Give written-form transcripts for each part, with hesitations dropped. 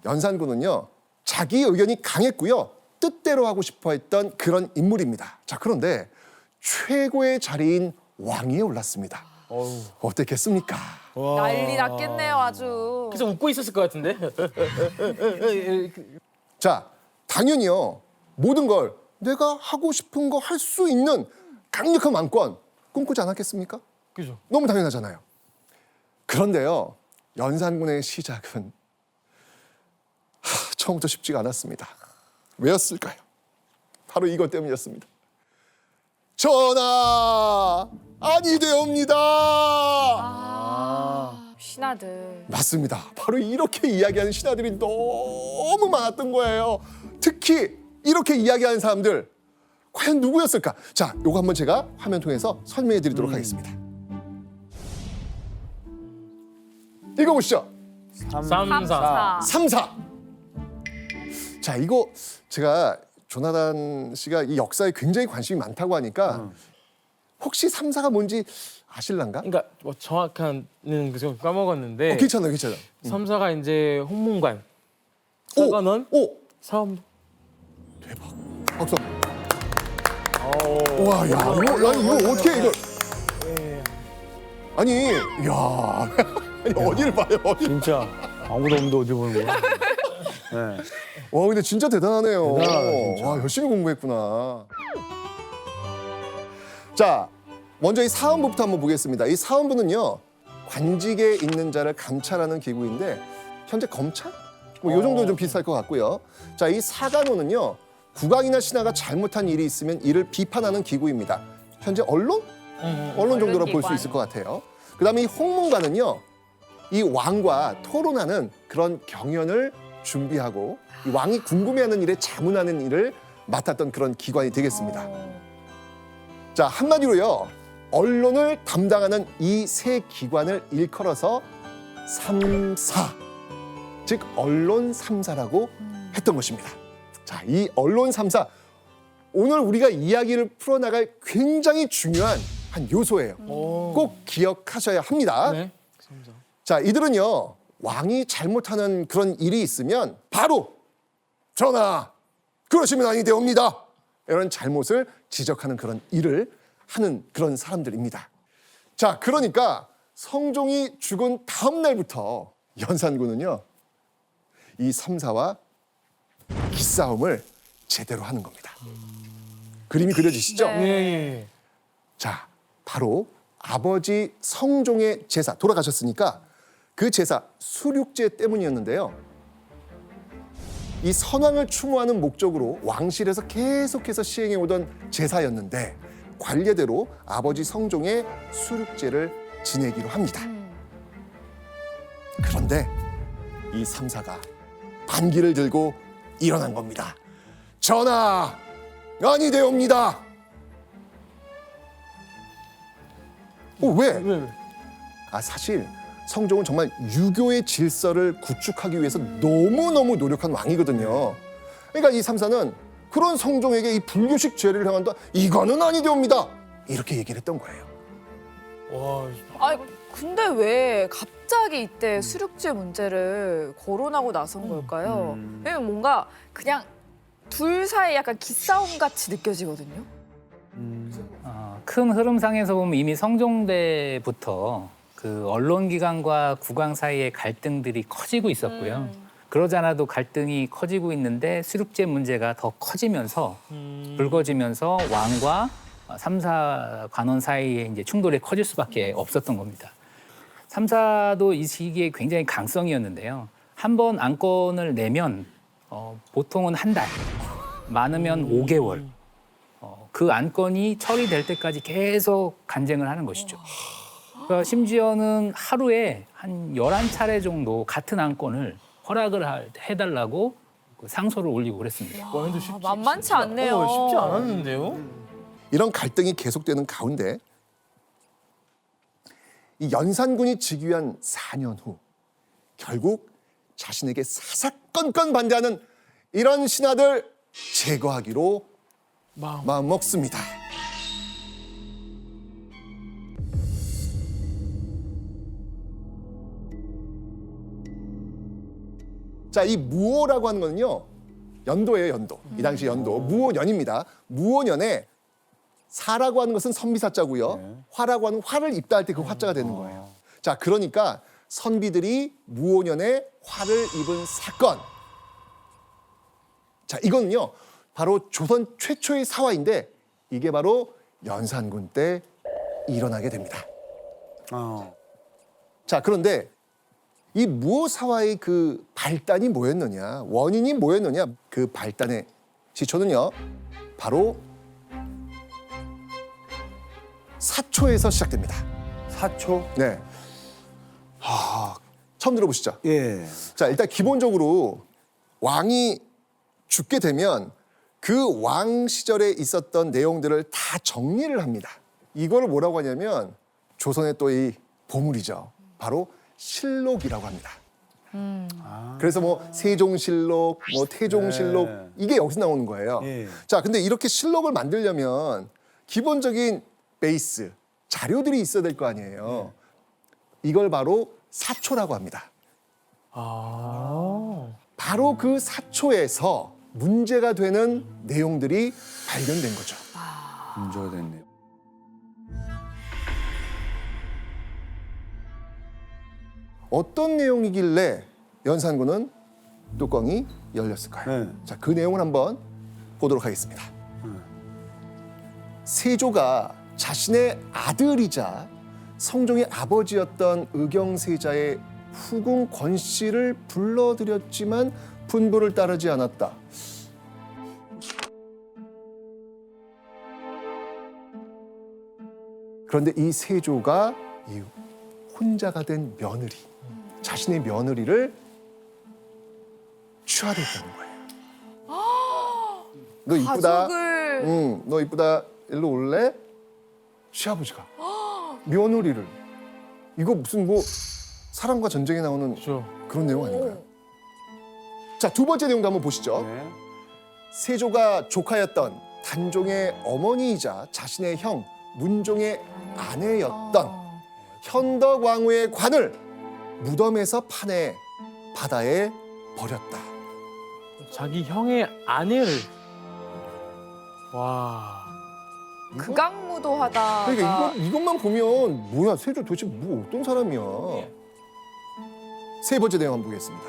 연산군은요, 자기 의견이 강했고요, 뜻대로 하고 싶어 했던 그런 인물입니다. 자, 그런데 최고의 자리인 왕위에 올랐습니다. 어땠겠습니까? 난리 났겠네요, 아주. 계속 웃고 있었을 것 같은데. 자, 당연히요, 모든 걸 내가 하고 싶은 거 할 수 있는 강력한 왕권 꿈꾸지 않았겠습니까? 그죠. 너무 당연하잖아요. 그런데요, 연산군의 시작은 처음부터 쉽지가 않았습니다. 왜였을까요? 바로 이것 때문이었습니다. 전하, 아니되옵니다. 신하들. 맞습니다. 바로 이렇게 이야기하는 신하들이 너무 많았던 거예요. 특히 이렇게 이야기하는 사람들, 과연 누구였을까? 자, 요거 한번 제가 화면 통해서 설명해 드리도록 하겠습니다. 읽어보시죠. 삼사. 삼사. 자, 이거 제가 조나단 씨가 이 역사에 굉장히 관심이 많다고 하니까 혹시 삼사가 뭔지 아실란가? 그러니까 뭐 정확한 좀 까먹었는데. 괜찮아요, 괜찮아요. 삼사가 이제 홍문관, 사관원, 오, 사원. 대박. 박수. 와, 야, 이거 어떻게 이거? 아니, 야, 아니, 어디를 봐요, 어디? 진짜 아무도 없는데 어디 보는 거야? 네. 와, 근데 진짜 대단하네요. 대단하다, 진짜. 와, 열심히 공부했구나. 자, 먼저 이 사헌부부터 한번 보겠습니다. 이 사헌부는요, 관직에 있는 자를 감찰하는 기구인데 현재 검찰? 뭐 요 정도 좀 비슷할 것 같고요. 자, 이 사간호는요, 국왕이나 신하가 잘못한 일이 있으면 이를 비판하는 기구입니다. 현재 언론 정도로 볼 수 있을 것 같아요. 그다음에 이 홍문관은요, 이 왕과 토론하는 그런 경연을 준비하고 이 왕이 궁금해하는 일에 자문하는 일을 맡았던 그런 기관이 되겠습니다. 자, 한마디로요, 언론을 담당하는 이 세 기관을 일컬어서 삼사, 즉 언론 삼사라고 했던 것입니다. 자, 이 언론 삼사, 오늘 우리가 이야기를 풀어나갈 굉장히 중요한 한 요소예요. 꼭 기억하셔야 합니다. 네. 삼사. 자, 이들은요, 왕이 잘못하는 그런 일이 있으면 바로 전하, 그러시면 아니되옵니다, 이런 잘못을 지적하는 그런 일을 하는 그런 사람들입니다. 자, 그러니까 성종이 죽은 다음 날부터 연산군은요, 이 삼사와 기싸움을 제대로 하는 겁니다. 그림이 그려지시죠? 네. 예. 자, 바로 아버지 성종의 제사, 돌아가셨으니까 그 제사 수륙제 때문이었는데요. 이 선왕을 추모하는 목적으로 왕실에서 계속해서 시행해 오던 제사였는데 관례대로 아버지 성종의 수륙제를 지내기로 합니다. 그런데 이 삼사가 반기를 들고 일어난 겁니다. 전하, 아니되옵니다. 왜? 왜? 아, 사실 성종은 정말 유교의 질서를 구축하기 위해서 너무너무 노력한 왕이거든요. 그러니까 이 삼사는 그런 성종에게 이 불교식 죄를 행한다, 이거는 아니되옵니다, 이렇게 얘기를 했던 거예요. 와. 아니, 근데 왜 갑자기 이때 수륙제 문제를 거론하고 나선 걸까요? 왜냐면 뭔가 그냥 둘 사이 약간 기싸움 같이 느껴지거든요. 큰 흐름상에서 보면 이미 성종대부터 그 언론기관과 국왕 사이의 갈등들이 커지고 있었고요. 그러지 않아도 갈등이 커지고 있는데 수륙제 문제가 더 커지면서 불거지면서 왕과 삼사 관원 사이에 이제 충돌이 커질 수밖에 없었던 겁니다. 삼사도 이 시기에 굉장히 강성이었는데요. 한 번 안건을 내면 보통은 한 달, 많으면 5개월. 그 안건이 처리될 때까지 계속 간쟁을 하는 것이죠. 그러니까 심지어는 하루에 한 11차례 정도 같은 안건을 허락을 해달라고 상소를 올리고 그랬습니다. 와, 근데 쉽지, 만만치 않네요. 쉽지 않았는데요? 이런 갈등이 계속되는 가운데 이 연산군이 즉위한 4년 후 결국 자신에게 사사건건 반대하는 이런 신하들 제거하기로 마음 먹습니다. 자, 이 무오라고 하는 거는요. 연도예요, 연도. 이 당시 연도. 무오년입니다. 무오년에 사라고 하는 것은 선비사자고요. 화라고 하는 화를 입다할 때 그 화자가 되는 거예요. 자, 그러니까 선비들이 무오년에 화를 입은 사건. 자, 이거는요. 바로 조선 최초의 사화인데 이게 바로 연산군 때 일어나게 됩니다. 자, 그런데 이 무오사화의 그 발단이 뭐였느냐, 원인이 뭐였느냐, 그 발단의 시초는요, 바로 사초에서 시작됩니다. 사초? 네. 처음 들어보시죠? 예. 자, 일단 기본적으로 왕이 죽게 되면 그 왕 시절에 있었던 내용들을 다 정리를 합니다. 이걸 뭐라고 하냐면 조선의 또 이 보물이죠. 바로 실록이라고 합니다. 그래서 뭐 세종실록, 뭐 태종실록 네. 이게 여기서 나오는 거예요. 예. 자, 근데 이렇게 실록을 만들려면 기본적인 베이스, 자료들이 있어야 될 거 아니에요. 이걸 바로 사초라고 합니다. 바로 그 사초에서 문제가 되는 내용들이 발견된 거죠. 문제가 됐네요. 어떤 내용이길래 연산군은 뚜껑이 열렸을까요? 네. 자, 그 내용을 한번 보도록 하겠습니다. 세조가 자신의 아들이자 성종의 아버지였던 의경세자의 후궁 권씨를 불러들였지만 분부를 따르지 않았다. 그런데 이 세조가 이 혼자가 된 며느리, 자신의 며느리를 취하됐다는 거예요. 너 이쁘다. 가족을 응, 너 이쁘다. 일로 올래? 시아버지가 며느리를. 이거 무슨 뭐 사랑과 전쟁에 나오는 그렇죠. 그런 내용 아닌가요? 자, 두 번째 내용도 한번 보시죠. 네. 세조가 조카였던 단종의 어머니이자 자신의 형 문종의 아내였던 현덕왕후의 관을 무덤에서 파내 바다에 버렸다. 자기 형의 아내를 와. 극악무도하다가 그러니까 이것만 보면 뭐야, 세조 도대체 뭐 어떤 사람이야. 세 번째 내용 한번 보겠습니다.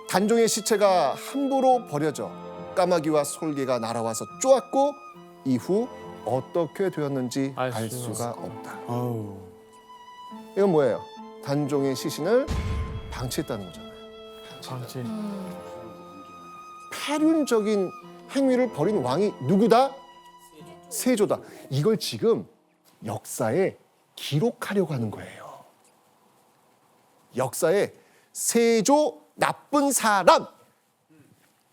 단종의 시체가 함부로 버려져 까마귀와 솔개가 날아와서 쪼았고 이후 어떻게 되었는지 알 알 수가 수가 없다. 아우. 이건 뭐예요? 단종의 시신을 방치했다는 거잖아요. 방치. 폐륜적인 행위를 벌인 왕이 누구다? 세조다. 이걸 지금 역사에 기록하려고 하는 거예요. 역사에 세조 나쁜 사람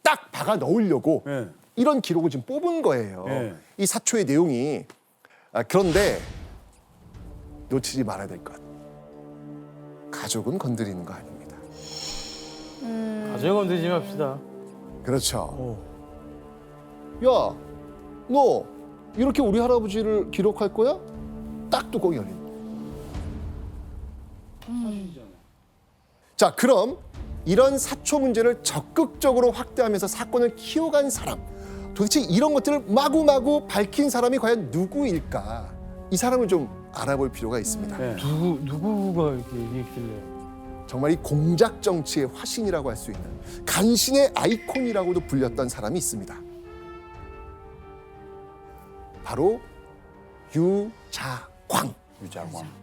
딱 박아 넣으려고 네. 이런 기록을 지금 뽑은 거예요. 네. 이 사초의 내용이. 그런데 놓치지 말아야 될 것. 가족은 건드리는 거 아닙니다. 가정 건드리지 맙시다. 그렇죠. 야, 너 이렇게 우리 할아버지를 기록할 거야? 딱 뚜껑이 열린 거야. 자, 그럼 이런 사초 문제를 적극적으로 확대하면서 사건을 키워간 사람, 도대체 이런 것들을 마구마구 밝힌 사람이 과연 누구일까? 이 사람을 좀 알아볼 필요가 있습니다. 네. 누구가 이렇게 얘기했길래? 정말 이 공작 정치의 화신이라고 할 수 있는 간신의 아이콘이라고도 불렸던 사람이 있습니다. 바로 유자광. 유자광.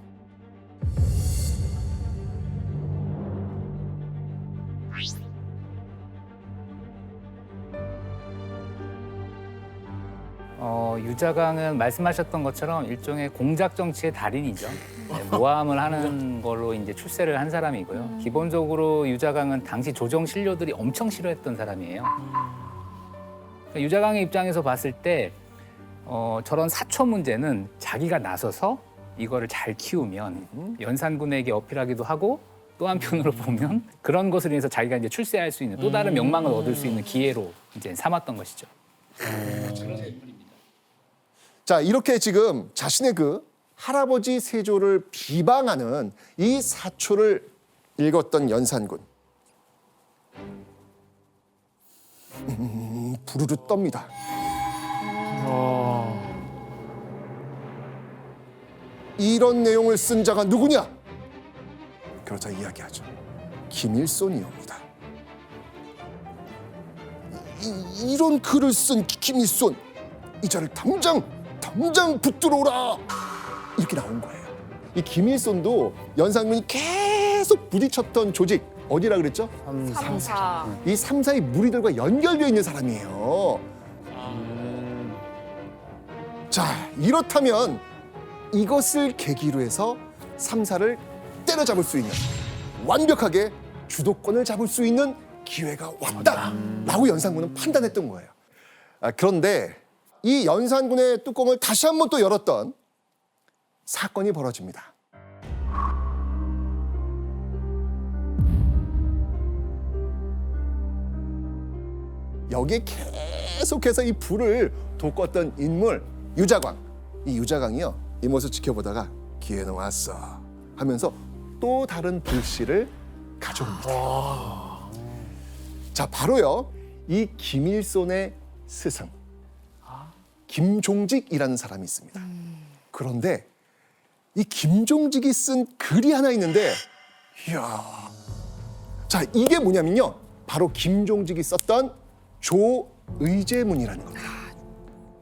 유자광은 말씀하셨던 것처럼 일종의 공작 정치의 달인이죠. 네, 모함을 하는 걸로 이제 출세를 한 사람이고요. 기본적으로 유자광은 당시 조정 신료들이 엄청 싫어했던 사람이에요. 그러니까 유자광의 입장에서 봤을 때 저런 사초 문제는 자기가 나서서 이거를 잘 키우면 연산군에게 어필하기도 하고 또 한편으로 보면 그런 것을 인해서 자기가 이제 출세할 수 있는 또 다른 명망을 얻을 수 있는 기회로 이제 삼았던 것이죠. 자, 이렇게 지금 자신의 그 할아버지 세조를 비방하는 이 사초를 읽었던 연산군. 부르르 떱니다. 이런 내용을 쓴 자가 누구냐? 그러자 이야기하죠. 김일손이옵니다. 이런 글을 쓴 김일손, 이 자를 당장 붙들어오라, 이렇게 나온 거예요. 이 김일손도 연산군이 계속 부딪혔던 조직 어디라 그랬죠? 삼사. 이 삼사의 무리들과 연결되어 있는 사람이에요. 자, 이렇다면 이것을 계기로 해서 삼사를 때려잡을 수 있는, 완벽하게 주도권을 잡을 수 있는 기회가 왔다라고 연산군은 판단했던 거예요. 그런데 이 연산군의 뚜껑을 다시 한번 또 열었던 사건이 벌어집니다. 여기에 계속해서 이 불을 돋궜던 인물 유자광. 이 유자광이요, 이 모습 지켜보다가 기회는 왔어 하면서 또 다른 불씨를 가져옵니다. 자, 바로요, 이 김일손의 스승 김종직이라는 사람이 있습니다. 그런데 이 김종직이 쓴 글이 하나 있는데, 이야, 자, 이게 뭐냐면요, 바로 김종직이 썼던 조의제문이라는 겁니다.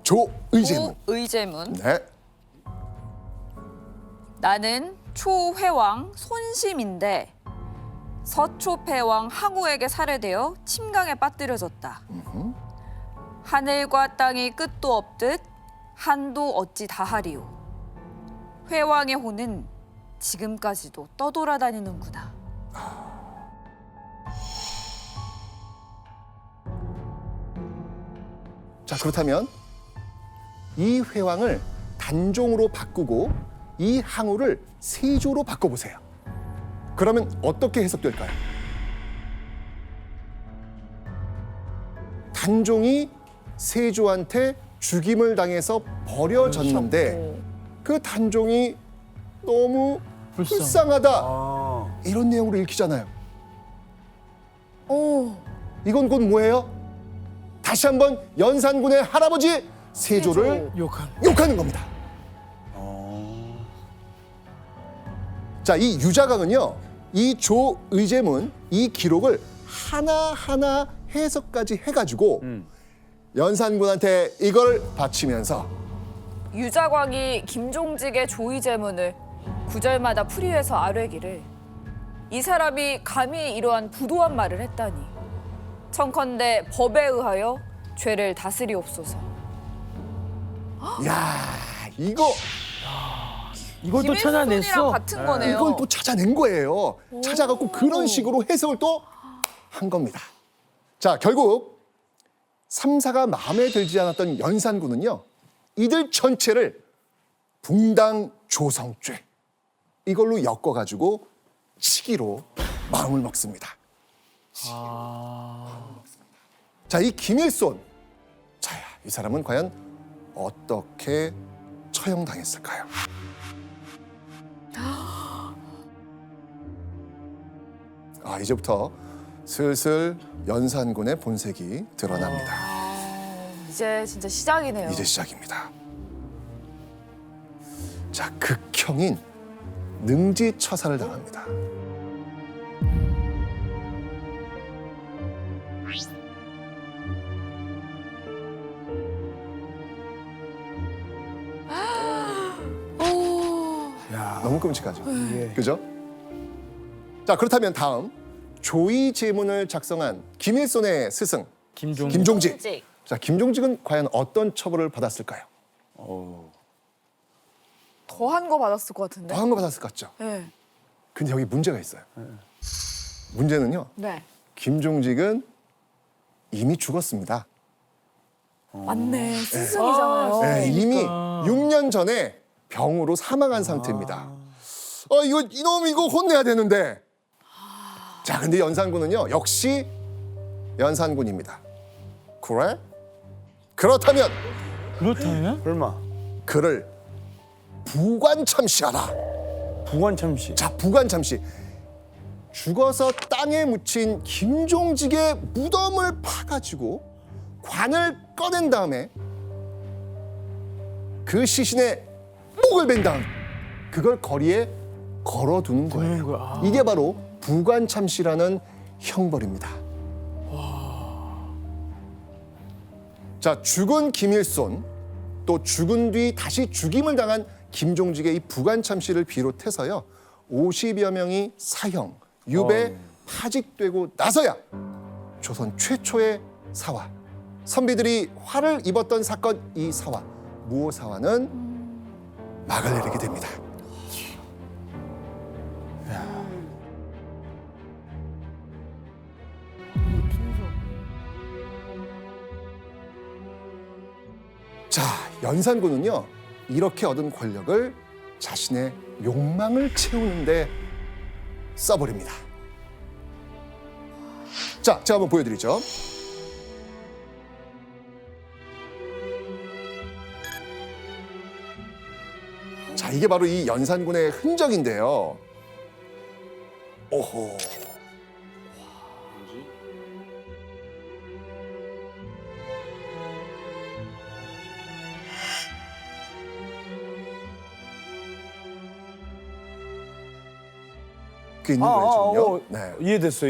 조의제문. 의제문. 네. 나는 초회왕 손심인데 서초패왕 항우에게 살해되어 침강에 빠뜨려졌다. 하늘과 땅이 끝도 없듯 한도 어찌 다하리오. 회왕의 호는 지금까지도 떠돌아다니는구나. 자, 그렇다면 이 회왕을 단종으로 바꾸고 이 항우를 세조로 바꿔보세요. 그러면 어떻게 해석될까요? 단종이 세조한테 죽임을 당해서 버려졌는데 그 단종이 너무 불쌍하다, 이런 내용으로 읽히잖아요. 오. 이건 곧 뭐예요? 다시 한번 연산군의 할아버지 세조를 욕하는 겁니다. 자, 이 유자광은요, 이 조의제문, 이 기록을 하나하나 해석까지 해가지고 연산군한테 이걸 바치면서 유자광이 김종직의 조의제문을 구절마다 풀이해서 아뢰기를, 이 사람이 감히 이러한 부도한 말을 했다니 청컨대 법에 의하여 죄를 다스리옵소서. 야, 이거 이걸 또 김일손이랑 찾아냈어. 같은 거네요. 이걸 또 찾아낸 거예요. 찾아갖고 그런 식으로 해석을 또 한 겁니다. 자, 결국 삼사가 마음에 들지 않았던 연산군은요, 이들 전체를 붕당 조성죄, 이걸로 엮어가지고 치기로 마음을 먹습니다. 자, 이 김일손, 자, 이 사람은 과연 어떻게 처형당했을까요? 이제부터 슬슬 연산군의 본색이 드러납니다. 이제 진짜 시작이네요. 이제 시작입니다. 자, 극형인 능지처사를 당합니다. 너무 끔찍하죠. 그죠? 자, 그렇다면 다음 조의제문을 작성한 김일손의 스승 김종직. 자, 김종직은 과연 어떤 처벌을 받았을까요? 더한 거 받았을 것 같은데. 더한 거 받았을 것 같죠? 네. 근데 여기 문제가 있어요. 문제는요, 네. 김종직은 이미 죽었습니다. 맞네. 스승이잖아요. 네, 이미 6년 전에 병으로 사망한 상태입니다. 이놈 이거 혼내야 되는데. 자, 근데 연산군은요, 역시 연산군입니다. 그래? 그렇다면 설마 그를 부관참시하라. 부관참시. 자, 부관참시. 죽어서 땅에 묻힌 김종직의 무덤을 파가지고 관을 꺼낸 다음에 그 시신의 목을 벤 다음 그걸 거리에 걸어두는 거예요. 이게 바로 부관참시라는 형벌입니다. 자, 죽은 김일손 또 죽은 뒤 다시 죽임을 당한 김종직의 이 부관참시를 비롯해서요 50여 명이 사형, 유배, 파직되고 나서야 조선 최초의 사화, 선비들이 화를 입었던 사건 이 사화, 무오사화는 막을 내리게 됩니다. 자, 연산군은요 이렇게 얻은 권력을 자신의 욕망을 채우는데 써버립니다. 자, 제가 한번 보여드리죠. 자, 이게 바로 이 연산군의 흔적인데요. 오호. 그 있는 거예요, 지금요. 네. 이해됐어.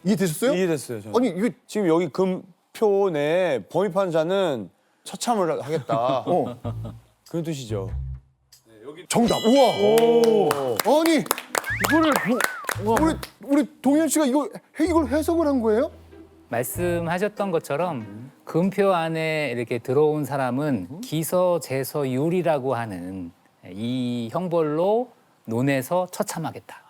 이해되셨어요? 이해됐어요. 저는. 아니, 이게 지금 여기 금표 내에 범입한 자는 처참을 하겠다. 그런 뜻이죠. 정답. 우와. 아니, 이거를 우리 동현 씨가 이걸 해석을 한 거예요? 말씀하셨던 것처럼 금표 안에 이렇게 들어온 사람은 기서제서율이라고 하는 이 형벌로 논에서 처참하겠다.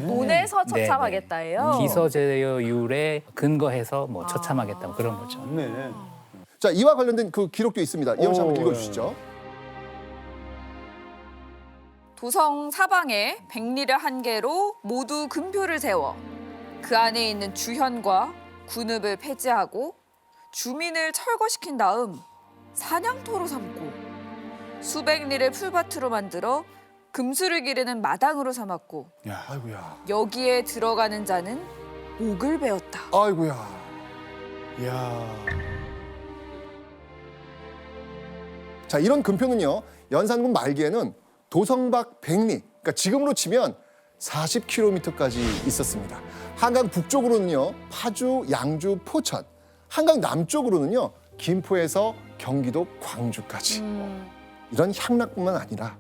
논에서 네, 처참하겠다예요. 기서제서율에 근거해서 뭐 처참하겠다 뭐 그런 거죠. 맞네. 자, 이와 관련된 그 기록도 있습니다. 이영 씨 한번 읽어주시죠. 도성 사방에 백리를 한 개로 모두 금표를 세워 그 안에 있는 주현과 군읍을 폐지하고 주민을 철거시킨 다음 사냥터로 삼고 수백 리를 풀밭으로 만들어 금수를 기르는 마당으로 삼았고 아이고야. 여기에 들어가는 자는 목을 베었다. 아이고야. 이야. 자, 이런 금표는요. 연산군 말기에는 도성 밖 백리, 그러니까 지금으로 치면 40km까지 있었습니다. 한강 북쪽으로는요. 파주, 양주, 포천. 한강 남쪽으로는요. 김포에서 경기도 광주까지. 이런 향락뿐만 아니라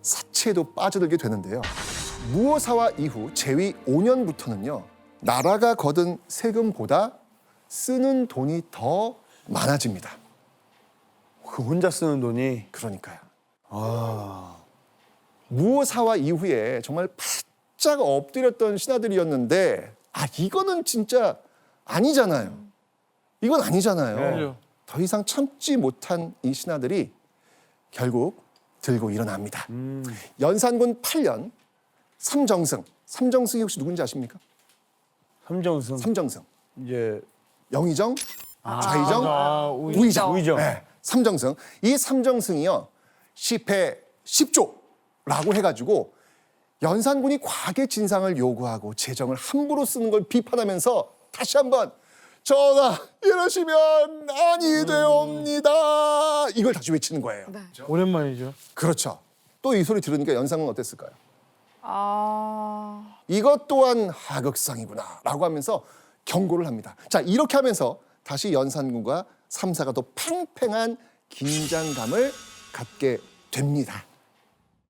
사치에도 빠져들게 되는데요. 무오사화 이후 제위 5년부터는요. 나라가 거둔 세금보다 쓰는 돈이 더 많아집니다. 그 혼자 쓰는 돈이. 그러니까요. 아. 무오사화 이후에 정말 바짝 엎드렸던 신하들이었는데 이거는 진짜 아니잖아요. 이건 아니잖아요. 네. 더 이상 참지 못한 이 신하들이 결국 들고 일어납니다. 연산군 8년 삼정승. 삼정승이 혹시 누군지 아십니까? 삼정승. 삼정승. 이제 영의정, 좌의정, 우의정. 우의정. 네, 삼정승. 이 삼정승이요. 10회 10조라고 해가지고 연산군이 과계 진상을 요구하고 재정을 함부로 쓰는 걸 비판하면서 다시 한번 전하 이러시면 아니 되옵니다. 이걸 다시 외치는 거예요. 오랜만이죠. 그렇죠. 또 이 소리 들으니까 연산군 어땠을까요? 아, 이것 또한 하극상이구나 라고 하면서 경고를 합니다. 자, 이렇게 하면서 다시 연산군과 삼사가 더 팽팽한 긴장감을 갖게 됩니다.